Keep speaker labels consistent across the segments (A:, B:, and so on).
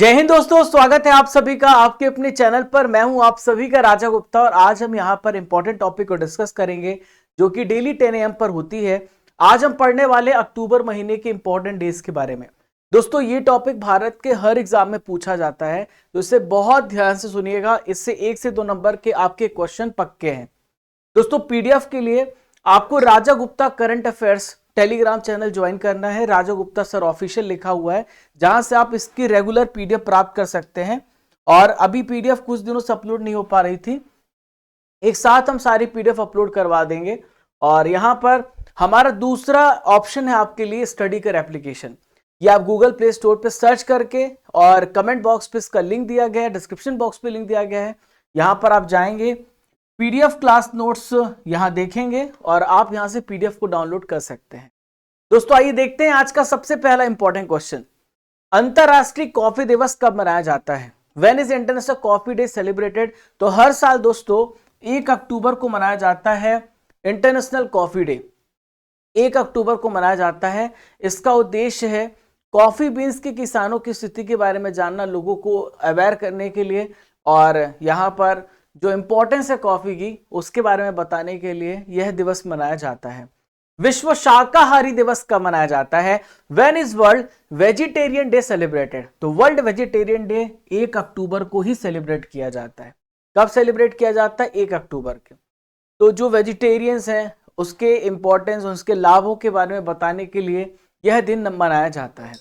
A: जय हिंद दोस्तों, स्वागत है आप सभी का आपके अपने चैनल पर। मैं हूं आप सभी का राजा गुप्ता और आज हम यहां पर इंपॉर्टेंट टॉपिक को डिस्कस करेंगे जो कि डेली 10 AM पर होती है। आज हम पढ़ने वाले अक्टूबर महीने के इंपॉर्टेंट डेज के बारे में। दोस्तों ये टॉपिक भारत के हर एग्जाम में पूछा जाता है, तो इसे बहुत ध्यान से सुनिएगा। इससे 1 से 2 नंबर के आपके क्वेश्चन पक्के हैं। दोस्तों पीडीएफ के लिए आपको Raja Gupta current affairs telegram channel join करना है। राजा गुप्ता सर ऑफिशियल लिखा हुआ है, जहां से आप इसकी रेगुलर पीडीएफ प्राप्त कर सकते हैं। और अभी पीडीएफ कुछ दिनों से अपलोड नहीं हो पा रही थी, एक साथ हम सारी पीडीएफ अपलोड करवा देंगे। और यहां पर हमारा दूसरा ऑप्शन है आपके लिए स्टडी कर एप्लीकेशन। ये आप गूगल प्ले स्टोर पे सर्च करके और कमेंट बॉक्स पे इसका लिंक दिया गया है, डिस्क्रिप्शन बॉक्स पे लिंक दिया गया है। यहां पर आप जाएंगे, पीडीएफ क्लास नोट्स यहां देखेंगे और आप यहां से पीडीएफ को डाउनलोड कर सकते हैं। दोस्तों आइए देखते हैं आज का सबसे पहला इंपॉर्टेंट क्वेश्चन। अंतरराष्ट्रीय कॉफी दिवस कब मनाया जाता है? When is international coffee day celebrated? तो हर साल दोस्तों 1 अक्टूबर को मनाया जाता है इंटरनेशनल कॉफी डे। 1 अक्टूबर को मनाया जाता है। इसका उद्देश्य है कॉफी बीन्स के किसानों की स्थिति के बारे में जानना, लोगों को अवेयर करने के लिए, और यहाँ पर जो इंपॉर्टेंस है कॉफी की उसके बारे में बताने के लिए यह दिवस मनाया जाता है। विश्व शाकाहारी दिवस कब मनाया जाता है? When is world vegetarian day celebrated? तो वर्ल्ड वेजिटेरियन डे 1 अक्टूबर को ही सेलिब्रेट किया जाता है। कब सेलिब्रेट किया जाता है? 1 अक्टूबर के। तो जो वेजिटेरियंस हैं उसके इंपॉर्टेंस, उसके लाभों के बारे में बताने के लिए यह दिन मनाया जाता है।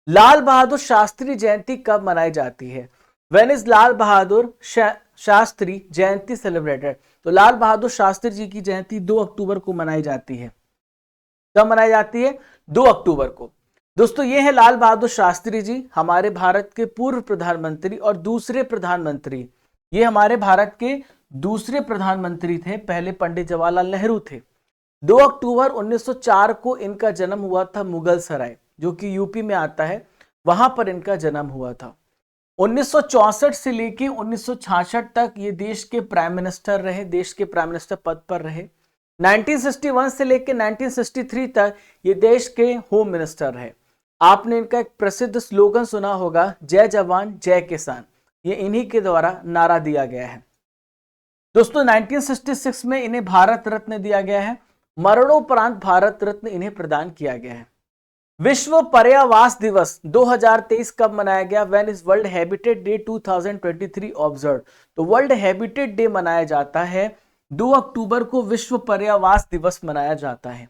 A: लाल बहादुर शास्त्री जयंती कब मनाई जाती है? When is Lal Bahadur Shastri Jayanti celebrated? तो लाल बहादुर शास्त्री जी की जयंती 2 अक्टूबर को मनाई जाती है। कब मनाई जाती है? 2 अक्टूबर को। दोस्तों ये है लाल बहादुर शास्त्री जी, हमारे भारत के पूर्व प्रधानमंत्री और दूसरे प्रधानमंत्री। ये हमारे भारत के दूसरे प्रधानमंत्री थे, पहले पंडित जवाहरलाल नेहरू थे। 2 अक्टूबर 1904 को इनका जन्म हुआ था मुगल सराय, जो कि यूपी में आता है, वहां पर इनका जन्म हुआ था। 1964 से लेके 1966 तक ये देश के प्राइम मिनिस्टर रहे, देश के प्राइम मिनिस्टर पद पर रहे। 1961 से लेके 1963 तक ये देश के होम मिनिस्टर रहे। आपने इनका एक प्रसिद्ध स्लोगन सुना होगा, जय जवान जय किसान। ये इन्हीं के द्वारा नारा दिया गया है। दोस्तों 1966 में इन्हें भारत रत्न दिया गया है। मरणोपरांत भारत रत्न इन्हें प्रदान किया गया है। विश्व पर्यावास दिवस 2023 कब मनाया गया? When is world habitat day 2023 observe? तो वर्ल्ड हैबिटेट डे मनाया जाता है 2 अक्टूबर को। विश्व पर्यावास दिवस मनाया जाता है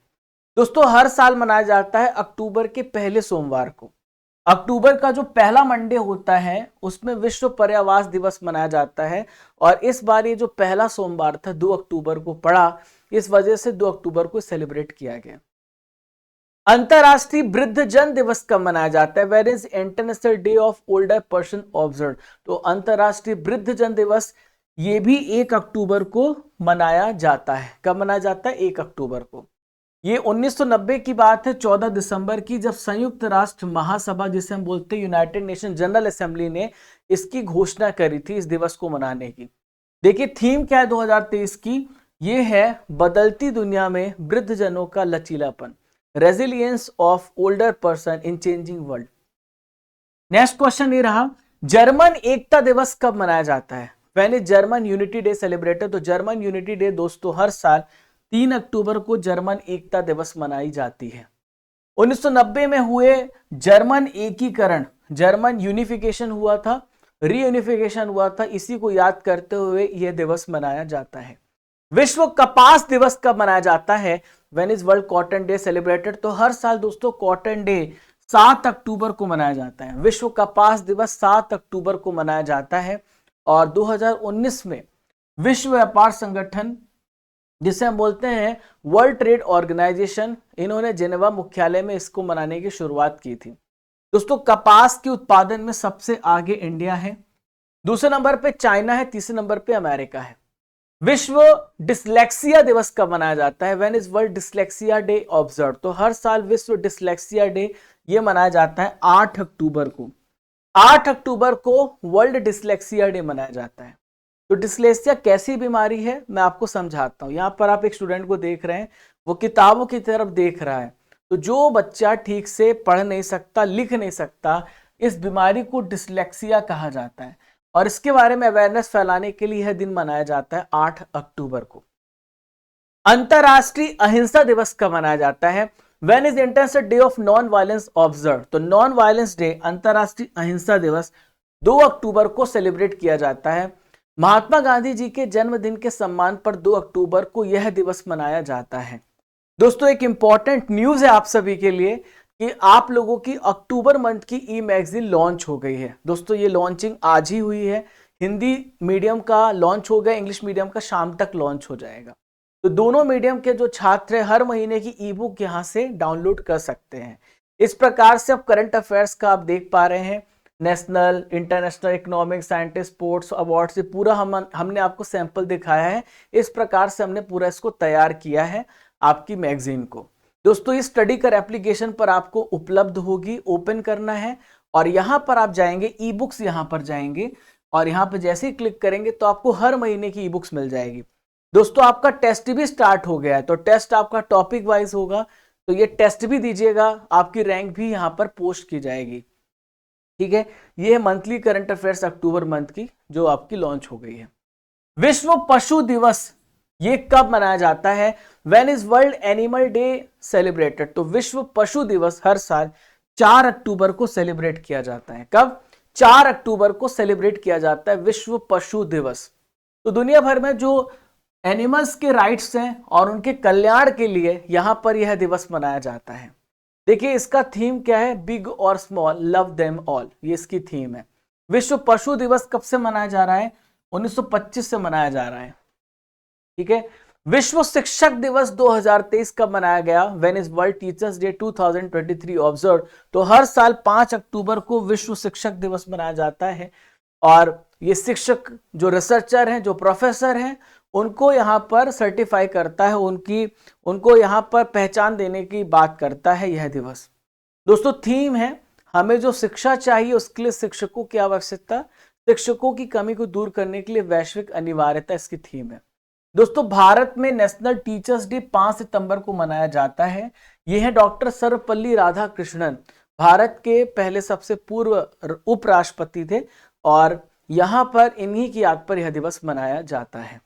A: दोस्तों, हर साल मनाया जाता है अक्टूबर के पहले सोमवार को। अक्टूबर का जो पहला मंडे होता है उसमें विश्व पर्यावास दिवस मनाया जाता है। और इस बार ये जो पहला सोमवार था 2 अक्टूबर को पड़ा, इस वजह से 2 अक्टूबर को सेलिब्रेट किया गया। अंतरराष्ट्रीय वृद्धजन दिवस कब मनाया जाता है? Where is international day of older person observe? तो अंतरराष्ट्रीय वृद्धजन दिवस ये भी 1 अक्टूबर को मनाया जाता है। कब मनाया जाता है? 1 अक्टूबर को। ये 1990 की बात है, 14 दिसंबर की, जब संयुक्त राष्ट्र महासभा, जिसे हम बोलते हैं यूनाइटेड नेशन जनरल असेंबली, ने इसकी घोषणा करी थी इस दिवस को मनाने की। देखिए थीम क्या है 2023 की? ये है बदलती दुनिया में वृद्धजनों का लचीलापन, resilience of older person in changing world. Next question ये रहा, जर्मन एकता दिवस कब मनाया जाता है? When is German unity day celebrated? तो जर्मन यूनिटी डे दोस्तों हर साल 3 अक्टूबर को जर्मन एकता दिवस मनाई जाती है। 1990 में हुए जर्मन एकीकरण, जर्मन यूनिफिकेशन हुआ था, रीयूनिफिकेशन हुआ था, इसी को याद करते हुए यह दिवस मनाया जाता है। विश्व कपास दिवस कब मनाया जाता है? When is world cotton day celebrated? तो हर साल दोस्तों कॉटन डे 7 अक्टूबर को मनाया जाता है। विश्व कपास दिवस 7 अक्टूबर को मनाया जाता है। और 2019 में विश्व व्यापार संगठन, जिसे हम बोलते हैं वर्ल्ड ट्रेड ऑर्गेनाइजेशन, इन्होंने जेनेवा मुख्यालय में इसको मनाने की शुरुआत की थी। दोस्तों कपास के उत्पादन में सबसे आगे इंडिया है, दूसरे नंबर पे चाइना है, तीसरे नंबर पे अमेरिका है। विश्व डिसलेक्सिया दिवस कब मनाया जाता है? When is world dyslexia day observe? तो हर साल विश्व डिसलेक्सिया डे ये मनाया जाता है 8 अक्टूबर को। 8 अक्टूबर को वर्ल्ड डिसलेक्सिया डे मनाया जाता है। तो डिसलेक्सिया कैसी बीमारी है मैं आपको समझाता हूं। यहां पर आप एक स्टूडेंट को देख रहे हैं, वो किताबों की तरफ देख रहा है। तो जो बच्चा ठीक से पढ़ नहीं सकता, लिख नहीं सकता, इस बीमारी को डिसलेक्सिया कहा जाता है और इसके बारे में अवेयरनेस फैलाने के लिए यह दिन मनाया जाता है 8 अक्टूबर को। अंतरराष्ट्रीय अहिंसा दिवस कब मनाया जाता है? When is international day of non violence observe? तो नॉन वायलेंस डे, अंतरराष्ट्रीय अहिंसा दिवस 2 अक्टूबर को सेलिब्रेट किया जाता है। महात्मा गांधी जी के जन्मदिन के सम्मान पर 2 अक्टूबर को यह दिवस मनाया जाता है। दोस्तों एक इंपॉर्टेंट न्यूज है आप सभी के लिए कि आप लोगों की अक्टूबर मंथ की ई मैगजीन लॉन्च हो गई है। दोस्तों ये लॉन्चिंग आज ही हुई है। हिंदी मीडियम का लॉन्च हो गया, इंग्लिश मीडियम का शाम तक लॉन्च हो जाएगा। तो दोनों मीडियम के जो छात्र हैं हर महीने की ई बुक यहाँ से डाउनलोड कर सकते हैं। इस प्रकार से अब करंट अफेयर्स का आप देख पा रहे हैं, national, international, economic, scientist, sports award से पूरा हमने आपको सैंपल दिखाया है। इस प्रकार से हमने पूरा इसको तैयार किया है आपकी मैगजीन को। दोस्तों ये स्टडी कर एप्लीकेशन पर आपको उपलब्ध होगी, ओपन करना है और यहाँ पर आप जाएंगे, ई बुक्स यहाँ पर जाएंगे और यहाँ पर जैसे ही क्लिक करेंगे तो आपको हर महीने की ई बुक्स मिल जाएगी। दोस्तों आपका टेस्ट भी स्टार्ट हो गया है, तो टेस्ट आपका टॉपिक वाइज होगा, तो ये टेस्ट भी दीजिएगा, आपकी रैंक भी यहाँ पर पोस्ट की जाएगी। ठीक है, ये है मंथली करंट अफेयर्स अक्टूबर मंथ की जो आपकी लॉन्च हो गई है। विश्व पशु दिवस ये कब मनाया जाता है? When is world animal day celebrated? तो विश्व पशु दिवस हर साल 4 अक्टूबर को सेलिब्रेट किया जाता है। कब? 4 अक्टूबर को सेलिब्रेट किया जाता है विश्व पशु दिवस। तो दुनिया भर में जो एनिमल्स के राइट्स हैं और उनके कल्याण के लिए यहां पर यह दिवस मनाया जाता है। देखिए इसका थीम क्या है? बिग और स्मॉल लव देम ऑल, ये इसकी थीम है। विश्व पशु दिवस कब से मनाया जा रहा है? 1925 से मनाया जा रहा है। ठीक है, विश्व शिक्षक दिवस 2023 कब मनाया गया? When is world teachers day 2023 observe? तो हर साल 5 अक्टूबर को विश्व शिक्षक दिवस मनाया जाता है और ये शिक्षक जो रिसर्चर हैं, जो प्रोफेसर हैं, उनको यहाँ पर सर्टिफाई करता है, उनको यहाँ पर पहचान देने की बात करता है यह दिवस। दोस्तों थीम है हमें जो शिक्षा चाहिए उसके लिए शिक्षकों की आवश्यकता, शिक्षकों की कमी को दूर करने के लिए वैश्विक अनिवार्यता इसकी थीम है। दोस्तों भारत में नेशनल टीचर्स डे 5 सितंबर को मनाया जाता है। यह है डॉक्टर सर्वपल्ली राधाकृष्णन, भारत के पहले सबसे पूर्व उपराष्ट्रपति थे और यहाँ पर इन्हीं की याद पर यह दिवस मनाया जाता है।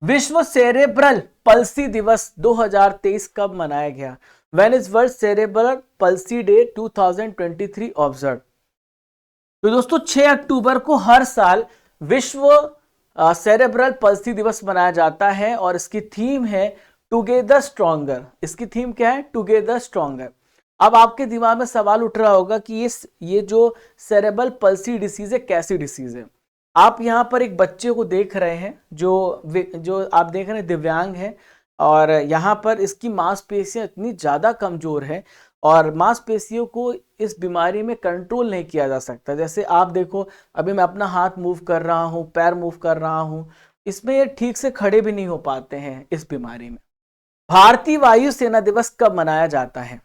A: विश्व सेरेब्रल पल्सी दिवस 2023 कब मनाया गया? When is world cerebral palsy day 2023 observe? तो दोस्तों 6 अक्टूबर को हर साल विश्व सेरेब्रल पल्सी दिवस मनाया जाता है और इसकी थीम है टुगेदर स्ट्रॉन्गर। इसकी थीम क्या है? Together stronger. अब आपके दिमाग में सवाल उठ रहा होगा कि ये जो सेरेब्रल पल्सी डिसीज है कैसी डिसीज है? आप यहाँ पर एक बच्चे को देख रहे हैं जो आप देख रहे हैं दिव्यांग है और यहाँ पर इसकी मांसपेशियां इतनी ज़्यादा कमज़ोर है और मांसपेशियों को इस बीमारी में कंट्रोल नहीं किया जा सकता। जैसे आप देखो अभी मैं अपना हाथ मूव कर रहा हूँ, पैर मूव कर रहा हूँ, इसमें ये ठीक से खड़े भी नहीं हो पाते हैं इस बीमारी में। भारतीय वायुसेना दिवस कब मनाया जाता है?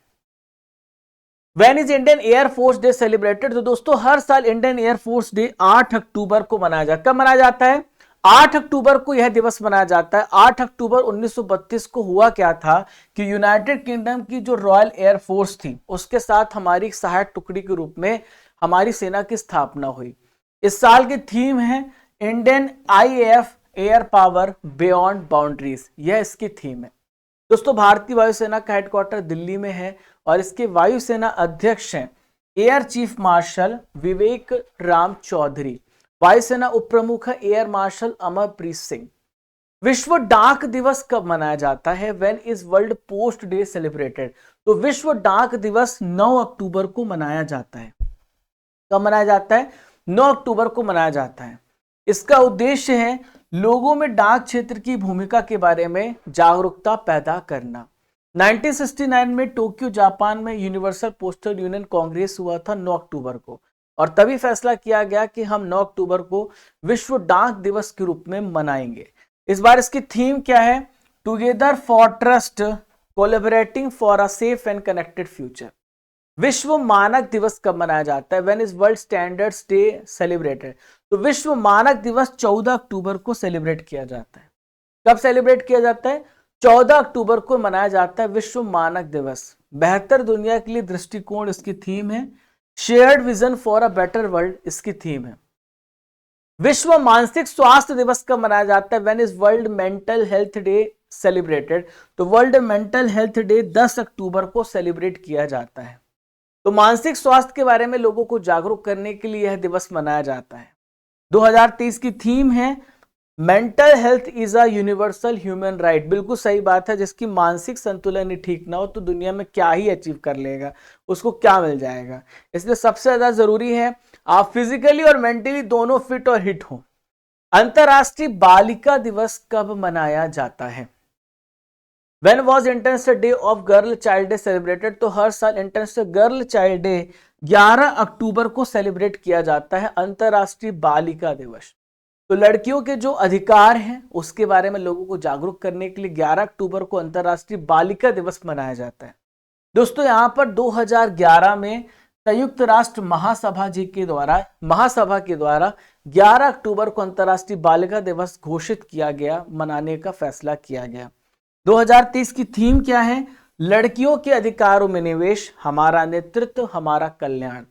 A: When is Indian air force day celebrated? तो दोस्तों हर साल इंडियन एयरफोर्स डे 8 अक्टूबर को मनाया जाता है। कब मनाया जाता है? 8 अक्टूबर को यह दिवस मनाया जाता है। 8 अक्टूबर 1932 को हुआ क्या था कि यूनाइटेड किंगडम की जो रॉयल एयरफोर्स थी उसके साथ हमारी सहायक टुकड़ी के रूप में हमारी सेना की स्थापना हुई। इस साल की थीम है Indian IAF air power beyond boundaries, यह इसकी थीम है। दोस्तों भारतीय वायुसेना का हेडक्वार्टर दिल्ली में है और इसके वायुसेना अध्यक्ष हैं एयर चीफ मार्शल विवेक राम चौधरी। वायुसेना उप प्रमुख है एयर मार्शल अमरप्रीत सिंह। विश्व डाक दिवस कब मनाया जाता है? When is world post day celebrated? तो विश्व डाक दिवस 9 अक्टूबर को मनाया जाता है। कब मनाया जाता है? 9 अक्टूबर को मनाया जाता है। इसका उद्देश्य है लोगों में डाक क्षेत्र की भूमिका के बारे में जागरूकता पैदा करना। 1969 में टोक्यो जापान में यूनिवर्सल पोस्टल यूनियन कांग्रेस हुआ था 9 अक्टूबर को और तभी फैसला किया गया कि हम 9 अक्टूबर को विश्व डाक दिवस के रूप में मनाएंगे। इस बार इसकी थीम क्या है? Together for trust collaborating for a safe and connected future. विश्व मानक दिवस कब मनाया जाता है? When is world standards day celebrated? तो विश्व मानक दिवस 14 अक्टूबर को सेलिब्रेट किया जाता है। कब सेलिब्रेट किया जाता है? 14 अक्टूबर को मनाया जाता है विश्व मानक दिवस। बेहतर दुनिया के लिए दृष्टिकोण इसकी थीम है। Shared vision for a better world इसकी थीम है। विश्व मानसिक स्वास्थ्य दिवस कब मनाया जाता है? When is world mental health day celebrated? तो वर्ल्ड मेंटल हेल्थ डे 10 अक्टूबर को सेलिब्रेट किया जाता है। तो मानसिक स्वास्थ्य के बारे में लोगों को जागरूक करने के लिए यह दिवस मनाया जाता है। 2023 की थीम है mental health is a universal human right. बिल्कुल सही बात है, जिसकी मानसिक संतुलन ही ठीक ना हो तो दुनिया में क्या ही अचीव कर लेगा, उसको क्या मिल जाएगा। इसलिए सबसे ज्यादा जरूरी है आप फिजिकली और मेंटली दोनों फिट और हिट हो। अंतरराष्ट्रीय बालिका दिवस कब मनाया जाता है? When was international day of girl child day celebrated? तो हर साल इंटरनेशनल गर्ल चाइल्ड डे 11 अक्टूबर को सेलिब्रेट किया जाता है, अंतरराष्ट्रीय बालिका दिवस। तो लड़कियों के जो अधिकार हैं उसके बारे में लोगों को जागरूक करने के लिए 11 अक्टूबर को अंतरराष्ट्रीय बालिका दिवस मनाया जाता है। दोस्तों यहाँ पर 2011 में संयुक्त राष्ट्र महासभा के द्वारा 11 अक्टूबर को अंतरराष्ट्रीय बालिका दिवस घोषित किया गया, मनाने का फैसला किया गया। 2030 की थीम क्या है? लड़कियों के अधिकारों में निवेश, हमारा नेतृत्व, हमारा कल्याण।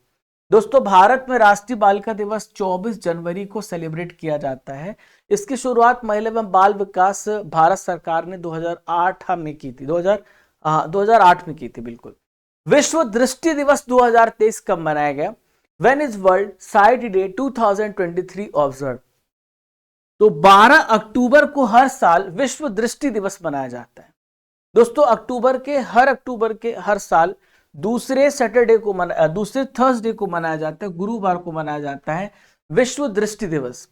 A: दोस्तों भारत में राष्ट्रीय बालिका दिवस 24 जनवरी को सेलिब्रेट किया जाता है। इसकी शुरुआत महिला एवं बाल विकास भारत सरकार ने 2008 में की थी। 2008 में की थी, बिल्कुल। विश्व दृष्टि दिवस 2023 कब मनाया गया? When is world site day 2023 observe? तो 12 अक्टूबर को हर साल विश्व दृष्टि दिवस मनाया जाता है। दोस्तों अक्टूबर के हर साल दूसरे थर्सडे को मनाया जाता है, गुरुवार को मनाया जाता है विश्व दृष्टि दिवस।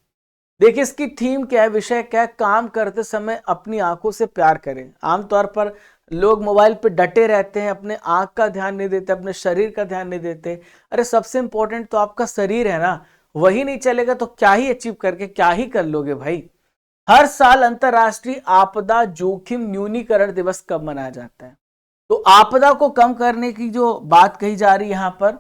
A: देखिए इसकी थीम क्या है, विषय क्या है? काम करते समय अपनी आंखों से प्यार करें। आमतौर पर लोग मोबाइल पे डटे रहते हैं, अपने आंख का ध्यान नहीं देते, अपने शरीर का ध्यान नहीं देते। अरे सबसे इंपॉर्टेंट तो आपका शरीर है ना, वही नहीं चलेगा तो क्या ही अचीव करके क्या ही कर लोगे भाई। हर साल अंतरराष्ट्रीय आपदा जोखिम न्यूनीकरण दिवस कब मनाया जाता है? तो आपदा को कम करने की जो बात कही जा रही है यहां पर,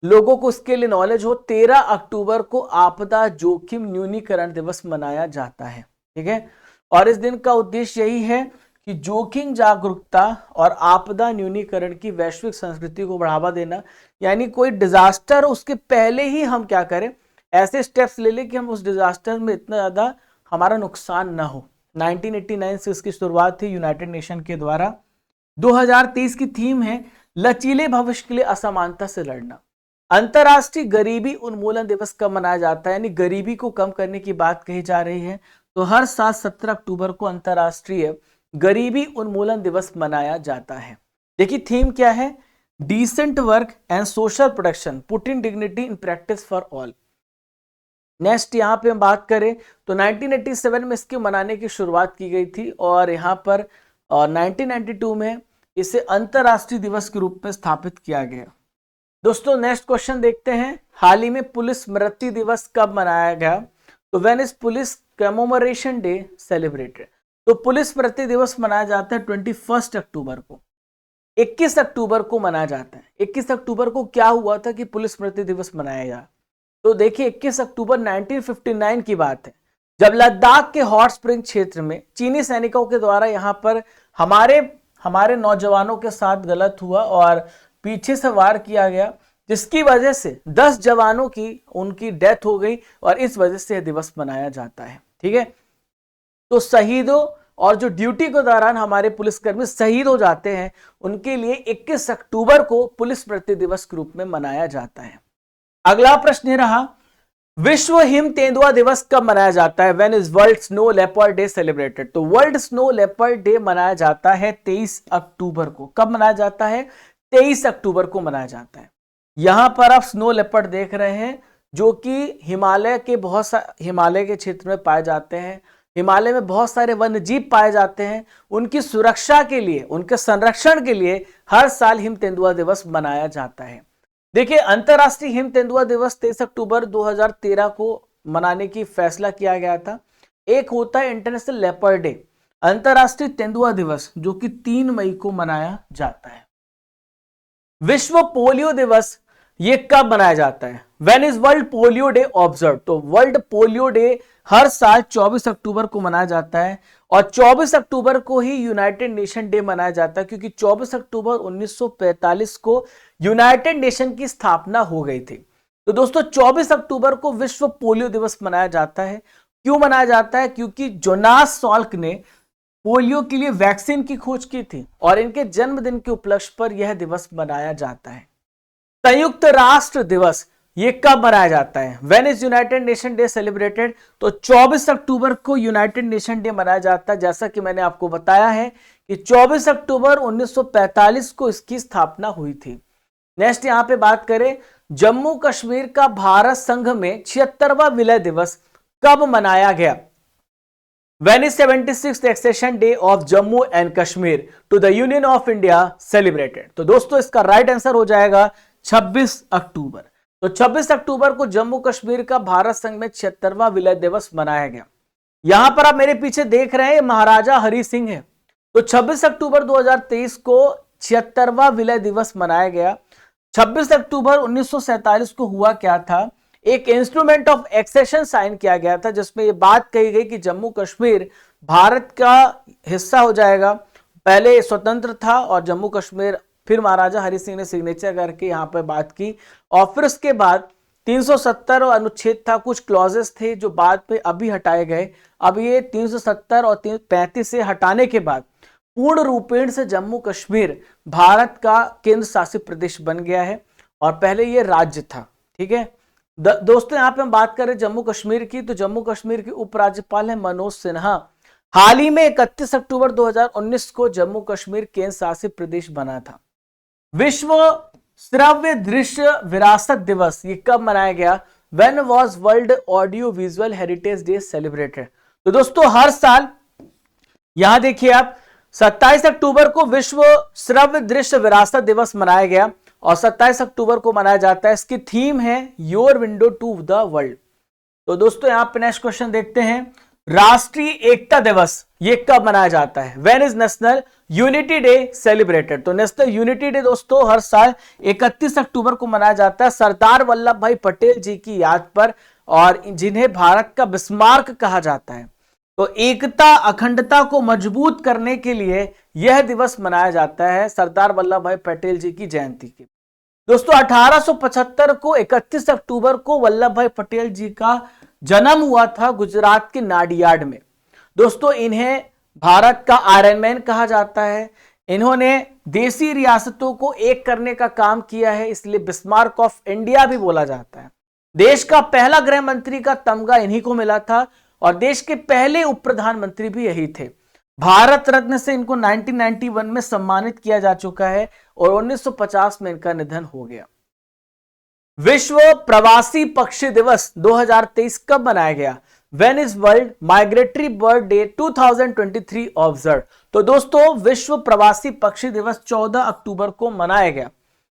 A: लोगों को इसके लिए नॉलेज हो, 13 अक्टूबर को आपदा जोखिम न्यूनीकरण दिवस मनाया जाता है। ठीक है, और इस दिन का उद्देश्य यही है कि जोखिम जागरूकता और आपदा न्यूनीकरण की वैश्विक संस्कृति को बढ़ावा देना। यानी कोई डिजास्टर उसके पहले ही हम क्या करें, ऐसे स्टेप्स ले लें कि हम उस डिजास्टर में इतना ज्यादा हमारा नुकसान ना हो। 1989 से इसकी शुरुआत थी यूनाइटेड नेशन के द्वारा। 2023 की थीम है लचीले भविष्य के लिए असमानता से लड़ना। अंतरराष्ट्रीय गरीबी उन्मूलन दिवस कब मनाया जाता है? यानी गरीबी को कम करने की बात कही जा रही है। तो हर साल 17 अक्टूबर को अंतरराष्ट्रीय गरीबी उन्मूलन दिवस मनाया जाता है। देखिए थीम क्या है? Decent work and social protection, putting dignity in practice for all. Next यहाँ पे हम बात करें तो 1987 में इसके मनाने की शुरुआत की गई थी और यहाँ पर 1992 में इसे अंतरराष्ट्रीय दिवस के रूप में स्थापित किया गया। दोस्तों नेक्स्ट क्वेश्चन देखते हैं, हाल ही में पुलिस स्मृति दिवस कब मनाया गया? तो when is police commemoration day celebrated? तो पुलिस स्मृति दिवस मनाया जाता है 21 अक्टूबर को। 21 अक्टूबर को मनाया जाता है। 21 अक्टूबर को क्या हुआ था कि पुलिस स्मृति दिवस मनाया गया? तो देखिए 21 अक्टूबर 1959 की बात है, जब लद्दाख के हॉट स्प्रिंग क्षेत्र में चीनी सैनिकों के द्वारा यहाँ पर हमारे नौजवानों के साथ गलत हुआ और पीछे से वार किया गया, जिसकी वजह से 10 जवानों की उनकी डेथ हो गई और इस वजह से यह दिवस मनाया जाता है। ठीक है, तो शहीदों और जो ड्यूटी के दौरान हमारे पुलिसकर्मी शहीद हो जाते हैं उनके लिए 21 अक्टूबर को पुलिस स्मृति दिवस के रूप में मनाया जाता है। अगला प्रश्न रहा, विश्व हिम तेंदुआ दिवस कब मनाया जाता है? When is world snow leopard day celebrated? तो वर्ल्ड स्नो लेपर्ड डे मनाया जाता है 23 अक्टूबर को। कब मनाया जाता है? 23 अक्टूबर को मनाया जाता है। यहां पर आप स्नो लेपर्ड देख रहे हैं जो कि हिमालय के क्षेत्र में पाए जाते हैं। हिमालय में बहुत सारे वन्य जीव पाए जाते हैं, उनकी सुरक्षा के लिए, उनके संरक्षण के लिए हर साल हिम तेंदुआ दिवस मनाया जाता है। देखिए अंतरराष्ट्रीय हिम तेंदुआ दिवस 23 अक्टूबर 2013 को मनाने की फैसला किया गया था। एक होता है इंटरनेशनल लेपर्ड डे, अंतरराष्ट्रीय तेंदुआ दिवस, जो कि 3 मई को मनाया जाता है। विश्व पोलियो दिवस ये कब मनाया जाता है? When is world polio day observe? तो वर्ल्ड पोलियो डे हर साल 24 अक्टूबर को मनाया जाता है और 24 अक्टूबर को ही यूनाइटेड नेशन डे मनाया जाता है, क्योंकि 24 अक्टूबर 1945 को यूनाइटेड नेशन की स्थापना हो गई थी। तो दोस्तों 24 अक्टूबर को विश्व पोलियो दिवस मनाया जाता है। क्यों मनाया जाता है? क्योंकि जोनास सॉल्क ने पोलियो के लिए वैक्सीन की खोज की थी और इनके जन्मदिन के उपलक्ष्य पर यह दिवस मनाया जाता है। संयुक्त राष्ट्र दिवस ये कब मनाया जाता है? When is United nation day celebrated? तो 24 अक्टूबर को यूनाइटेड नेशन डे मनाया जाता है। जैसा कि मैंने आपको बताया है कि 24 अक्टूबर 1945 को इसकी स्थापना हुई थी। नेक्स्ट यहां पे बात करें, जम्मू कश्मीर का भारत संघ में 76वां विलय दिवस कब मनाया गया? When is 76th accession day of Jammu and Kashmir to the Union of India celebrated? तो दोस्तों इसका राइट आंसर हो जाएगा 26 अक्टूबर। तो 26 अक्टूबर को जम्मू कश्मीर का भारत संघ में 76वां विलय दिवस मनाया गया। यहां पर आप मेरे पीछे देख रहे हैं महाराजा हरि सिंह है। तो 26 अक्टूबर 2023 को 76वां विलय दिवस मनाया गया। 26 अक्टूबर 1947 को हुआ क्या था? एक इंस्ट्रूमेंट ऑफ एक्सेशन साइन किया गया था जिसमें यह बात कही गई कि जम्मू कश्मीर भारत का हिस्सा हो जाएगा। पहले स्वतंत्र था और जम्मू कश्मीर, फिर महाराजा हरि सिंह ने सिग्नेचर करके यहां पर बात की और फिर उसके बाद 370 और अनुच्छेद था, कुछ क्लॉजेस थे जो बाद में अभी हटाए गए। अब ये 370 और 35 से हटाने के बाद पूर्ण रूपेण से जम्मू कश्मीर भारत का केंद्र शासित प्रदेश बन गया है और पहले ये राज्य था। ठीक है दोस्तों, यहां पे हम बात करें जम्मू कश्मीर की, तो जम्मू कश्मीर के उपराज्यपाल है मनोज सिन्हा। हाल ही में 31 अक्टूबर 2019 को जम्मू कश्मीर केंद्र शासित प्रदेश बना था। विश्व श्रव्य दृश्य विरासत दिवस ये कब मनाया गया? When was world audio visual heritage day celebrated? तो दोस्तों हर साल यहां देखिए आप 27 अक्टूबर को विश्व श्रव्य दृश्य विरासत दिवस मनाया गया और 27 अक्टूबर को मनाया जाता है। इसकी थीम है your window to the world. तो दोस्तों यहां पे नेक्स्ट क्वेश्चन देखते हैं, राष्ट्रीय एकता दिवस ये कब मनाया जाता है? When is national unity day celebrated? तो नेशनल यूनिटी डे दोस्तों हर साल 31 अक्टूबर को मनाया जाता है सरदार वल्लभ भाई पटेल जी की याद पर और जिन्हें भारत का बिस्मार्क कहा जाता है। तो एकता अखंडता को मजबूत करने के लिए यह दिवस मनाया जाता है सरदार वल्लभ भाई पटेल जी की जयंती के। दोस्तों 1875 को 31 अक्टूबर को वल्लभ भाई पटेल जी का जन्म हुआ था गुजरात के नाडियाड में। दोस्तों इन्हें भारत का आयरन मैन कहा जाता है। इन्होंने देसी रियासतों को एक करने का काम किया है, इसलिए बिस्मार्क ऑफ इंडिया भी बोला जाता है। देश का पहला गृह मंत्री का तमगा इन्हीं को मिला था और देश के पहले उप प्रधानमंत्री भी यही थे। भारत रत्न से इनको 1991 में सम्मानित किया जा चुका है और 1950 में इनका निधन हो गया। विश्व प्रवासी पक्षी दिवस 2023 कब मनाया गया? When is world migratory bird day 2023 observe? तो दोस्तों विश्व प्रवासी पक्षी दिवस 14 अक्टूबर को मनाया गया।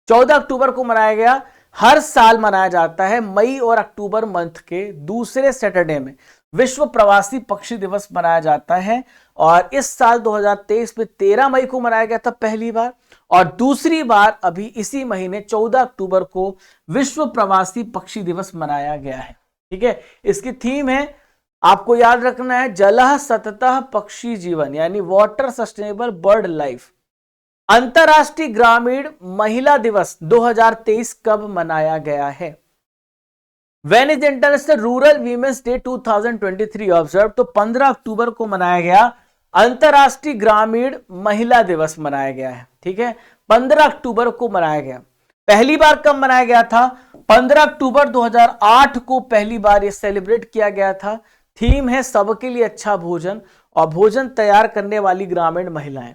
A: 14 अक्टूबर को मनाया गया। हर साल मनाया जाता है मई और अक्टूबर मंथ के दूसरे सैटरडे में विश्व प्रवासी पक्षी दिवस मनाया जाता है और इस साल 2023 में 13 मई को मनाया गया था पहली बार और दूसरी बार अभी इसी महीने 14 अक्टूबर को विश्व प्रवासी पक्षी दिवस मनाया गया है। ठीक है, इसकी थीम है, आपको याद रखना है, जलः सततः पक्षी जीवन यानी वाटर सस्टेनेबल बर्ड लाइफ। अंतरराष्ट्रीय ग्रामीण महिला दिवस 2023 कब मनाया गया है? When is international rural women's day 2023 observe? तो 15 अक्टूबर को मनाया गया अंतरराष्ट्रीय ग्रामीण महिला दिवस मनाया गया है। ठीक है, 15 अक्टूबर को मनाया गया। पहली बार कब मनाया गया था? 15 अक्टूबर 2008 को पहली बार यह सेलिब्रेट किया गया था। थीम है सबके लिए अच्छा भोजन और भोजन तैयार करने वाली ग्रामीण महिलाएं।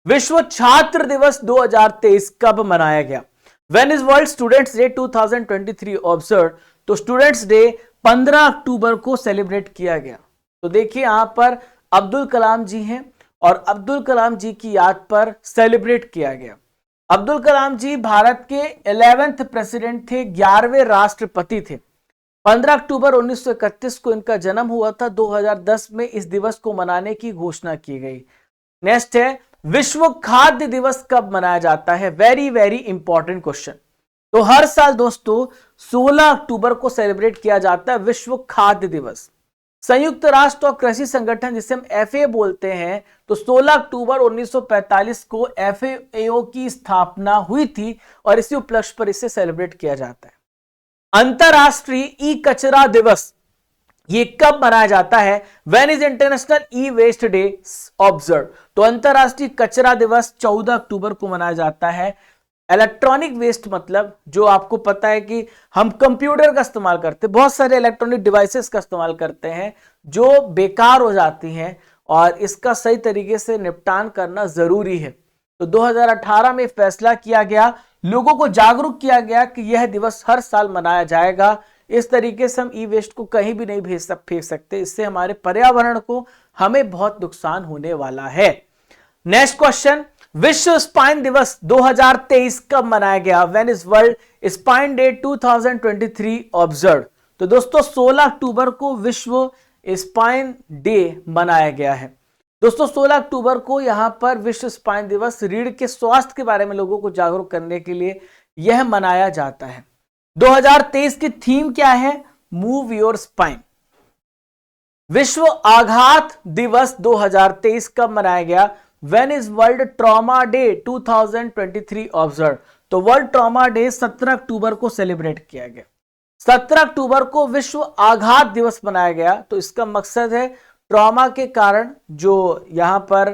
A: विश्व छात्र दिवस 2023 कब मनाया गया? When is world students day 2023 observe? तो स्टूडेंट्स डे 15 अक्टूबर को सेलिब्रेट किया गया। तो देखिए यहां पर अब्दुल कलाम जी हैं और अब्दुल कलाम जी की याद पर सेलिब्रेट किया गया। अब्दुल कलाम जी भारत के 11वें प्रेसिडेंट थे, 11वें राष्ट्रपति थे। 15 अक्टूबर 1931 को इनका जन्म हुआ था। 2010 में इस दिवस को मनाने की घोषणा की गई। नेक्स्ट है, विश्व खाद्य दिवस कब मनाया जाता है? Very very important question. तो हर साल दोस्तों 16 अक्टूबर को सेलिब्रेट किया जाता है विश्व खाद्य दिवस। संयुक्त राष्ट्र और कृषि संगठन जिसे हम FAO बोलते हैं, तो 16 अक्टूबर 1945 को FAO की स्थापना हुई थी और इसी उपलक्ष्य पर इसे सेलिब्रेट किया जाता है। अंतरराष्ट्रीय ई कचरा दिवस ये कब मनाया जाता है? When is international E waste day observe? तो अंतरराष्ट्रीय कचरा दिवस 14 अक्टूबर को मनाया जाता है। इलेक्ट्रॉनिक वेस्ट मतलब जो आपको पता है कि हम कंप्यूटर का इस्तेमाल करते हैं, बहुत सारे इलेक्ट्रॉनिक डिवाइसेस का इस्तेमाल करते हैं जो बेकार हो जाती हैं और इसका सही तरीके से निपटान करना जरूरी है। तो 2018 में फैसला किया गया, लोगों को जागरूक किया गया कि यह दिवस हर साल मनाया जाएगा। इस तरीके से हम ई वेस्ट को कहीं भी नहीं फेंक सकते, इससे हमारे पर्यावरण को हमें बहुत नुकसान होने वाला है। नेक्स्ट क्वेश्चन, विश्व स्पाइन दिवस 2023 कब मनाया गया? When is world spine day 2023 observe? तो दोस्तों 16 अक्टूबर को विश्व स्पाइन डे मनाया गया है। दोस्तों 16 अक्टूबर को यहां पर विश्व स्पाइन दिवस रीढ़ के स्वास्थ्य के बारे में लोगों को जागरूक करने के लिए यह मनाया जाता है। 2023 की थीम क्या है? Move your spine. विश्व आघात दिवस 2023 कब मनाया गया? When is world trauma day 2023 observe? तो वर्ल्ड ट्रॉमा डे 17 अक्टूबर को सेलिब्रेट किया गया। 17 अक्टूबर को विश्व आघात दिवस मनाया गया। तो इसका मकसद है ट्रॉमा के कारण जो यहां पर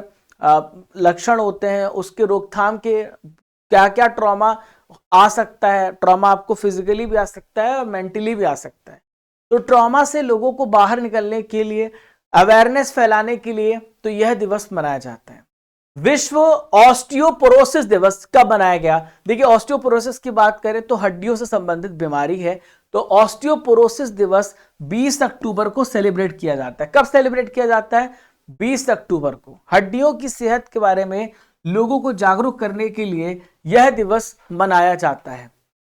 A: लक्षण होते हैं उसके रोकथाम के, क्या क्या ट्रॉमा आ सकता है। ट्रॉमा आपको फिजिकली भी आ सकता है और मेंटली भी आ सकता है। तो ट्रॉमा से लोगों को बाहर निकलने के लिए, अवेयरनेस फैलाने के लिए तो यह दिवस मनाया जाता है। विश्व ऑस्टियोपोरोसिस दिवस कब मनाया गया? देखिए ऑस्टियोपोरोसिस की बात करें तो हड्डियों से संबंधित बीमारी है। तो ऑस्टियोपोरोसिस दिवस 20 अक्टूबर को सेलिब्रेट किया जाता है। कब सेलिब्रेट किया जाता है? 20 अक्टूबर को। हड्डियों की सेहत के बारे में लोगों को जागरूक करने के लिए यह दिवस मनाया जाता है।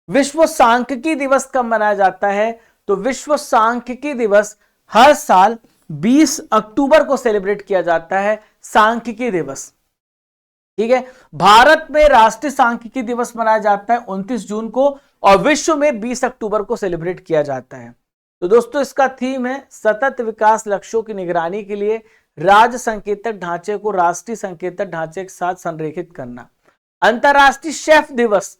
A: विश्व सांख्यिकी दिवस कब मनाया जाता है? तो विश्व सांख्यिकी दिवस हर साल 20 अक्टूबर को सेलिब्रेट किया जाता है, सांख्यिकी दिवस। ठीक है, भारत में राष्ट्रीय सांख्यिकी दिवस मनाया जाता है 29 जून को और विश्व में 20 अक्टूबर को सेलिब्रेट किया जाता है। तो दोस्तों इसका थीम है सतत विकास लक्ष्यों की निगरानी के लिए राज्य संकेतक ढांचे को राष्ट्रीय संकेतक ढांचे के साथ संरेखित करना। अंतरराष्ट्रीय शेफ दिवस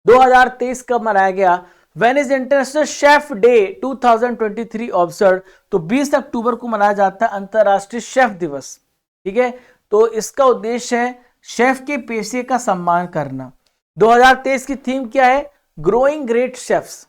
A: 2023 कब मनाया गया? When is international chef day 2023 observe? तो 20 अक्टूबर को मनाया जाता है अंतरराष्ट्रीय शेफ दिवस। ठीक है, तो इसका उद्देश्य है शेफ के पेशे का सम्मान करना। 2023 की थीम क्या है? Growing great chefs.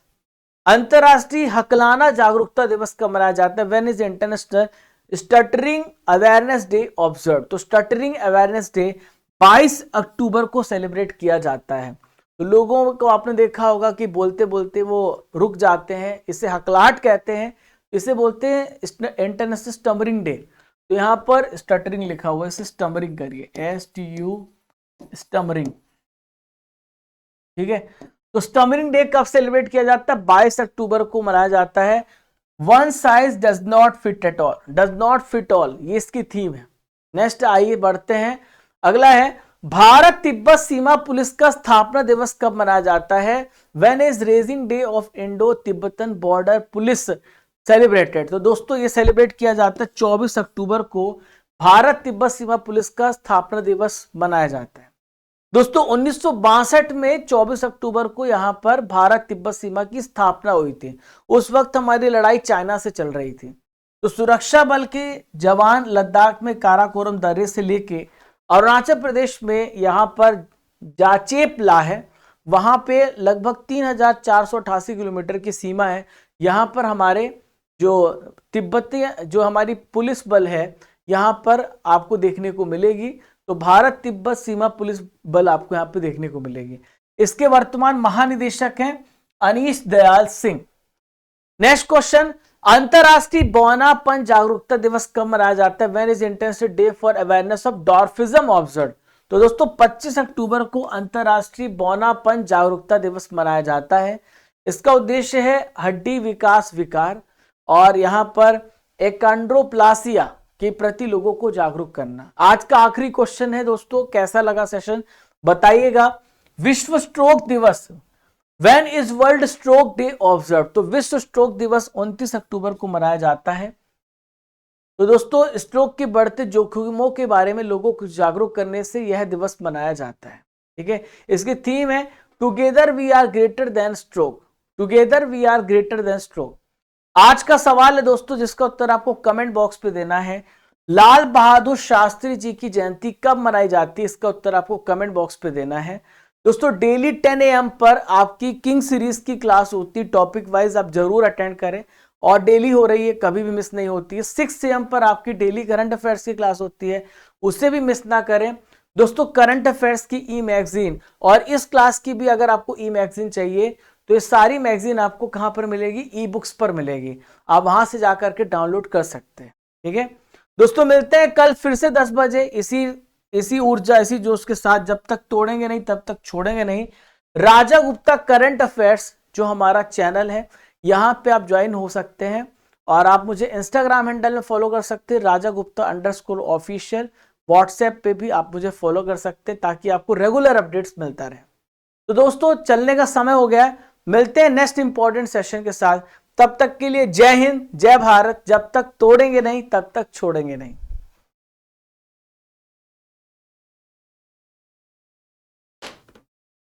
A: अंतरराष्ट्रीय हकलाना जागरूकता दिवस कब मनाया जाता है? When is international stuttering awareness day observe? तो स्टटरिंग अवेयरनेस डे 22 अक्टूबर को सेलिब्रेट किया जाता है। तो लोगों को आपने देखा होगा कि बोलते बोलते वो रुक जाते हैं, इसे हकलाहट कहते हैं, इसे बोलते हैं इंटरनेशनल स्टमरिंग डे। तो यहां पर स्टटरिंग लिखा हुआ है, इसे स्टमरिंग करिए, STU स्टमरिंग। ठीक है, तो स्टमरिंग डे कब सेलिब्रेट किया जाता है? 22 अक्टूबर को मनाया जाता है। One size does not fit at all, does not fit all, ये इसकी थीम है। नेक्स्ट आइए बढ़ते हैं, अगला है भारत तिब्बत सीमा पुलिस का स्थापना दिवस कब मनाया जाता है? When is raising day of Indo Tibetan border police celebrated? तो दोस्तों ये सेलिब्रेट किया जाता है 24 अक्टूबर को भारत तिब्बत सीमा पुलिस का स्थापना दिवस मनाया जाता है। दोस्तों 1962 में 24 अक्टूबर को यहां पर भारत तिब्बत सीमा की स्थापना हुई थी। उस वक्त हमारी लड़ाई चाइना से चल रही थी। तो सुरक्षा बल के जवान लद्दाख में काराकोरम दर्रे से लेके अरुणाचल प्रदेश में यहां पर जाचेपला है, वहां पे लगभग 3488 किलोमीटर की सीमा है। यहां पर हमारे जो तिब्बती जो हमारी पुलिस बल है यहां पर आपको देखने को मिलेगी। तो भारत तिब्बत सीमा पुलिस बल आपको यहां पे देखने को मिलेगी। इसके वर्तमान महानिदेशक हैं अनीश दयाल सिंह। नेक्स्ट क्वेश्चन, अंतरराष्ट्रीय बौनापन जागरूकता दिवस कब मनाया जाता है? When is international day for awareness of dwarfism observe? तो दोस्तों 25 अक्टूबर को अंतरराष्ट्रीय बौनापन जागरूकता दिवस मनाया जाता है। इसका उद्देश्य है हड्डी विकास विकार और यहां पर एकांड्रोप्लासिया के प्रति लोगों को जागरूक करना। आज का आखिरी क्वेश्चन है दोस्तों, कैसा लगा सेशन बताइएगा। विश्व स्ट्रोक दिवस, when is world stroke day observe? तो विश्व स्ट्रोक दिवस 29 अक्टूबर को मनाया जाता है। तो दोस्तों स्ट्रोक के बढ़ते जोखिमों के बारे में लोगों को जागरूक करने से यह दिवस मनाया जाता है। ठीक है, इसकी थीम है together we are greater than stroke, together we are greater than stroke. आज का सवाल है दोस्तों जिसका उत्तर आपको कमेंट बॉक्स पे देना है, लाल बहादुर शास्त्री जी की जयंती कब मनाई जाती है, इसका उत्तर आपको कमेंट बॉक्स पे देना है। दोस्तों डेली 10 AM पर आपकी किंग सीरीज की क्लास होती है, टॉपिक वाइज आप जरूर अटेंड करें और डेली हो रही है, कभी भी मिस नहीं होती है। 6 AM पर आपकी डेली करंट अफेयर्स की क्लास होती है, उसे भी मिस ना करें। दोस्तों करंट अफेयर्स की ई मैगजीन और इस क्लास की भी अगर आपको ई मैगजीन चाहिए तो ये सारी मैगजीन आपको कहां पर मिलेगी, ई बुक्स पर मिलेगी, आप वहां से जाकर के डाउनलोड कर सकते हैं। ठीक है दोस्तों, मिलते हैं कल फिर से 10 बजे इसी ऊर्जा इसी जोश के साथ। जब तक तोड़ेंगे नहीं तब तक छोड़ेंगे नहीं। राजा गुप्ता करंट अफेयर्स जो हमारा चैनल है, यहां पे आप ज्वाइन हो सकते हैं और आप मुझे इंस्टाग्राम हैंडल में फॉलो कर सकते हैं राजा गुप्ता _ऑफिशियल। व्हाट्सएप पे भी आप मुझे फॉलो कर सकते हैं ताकि आपको रेगुलर अपडेट्स मिलता रहे। तो दोस्तों चलने का समय हो गया है, मिलते हैं नेक्स्ट इंपॉर्टेंट सेशन के साथ। तब तक के लिए जय हिंद, जय भारत। जब तक तोड़ेंगे नहीं तब तक छोड़ेंगे नहीं।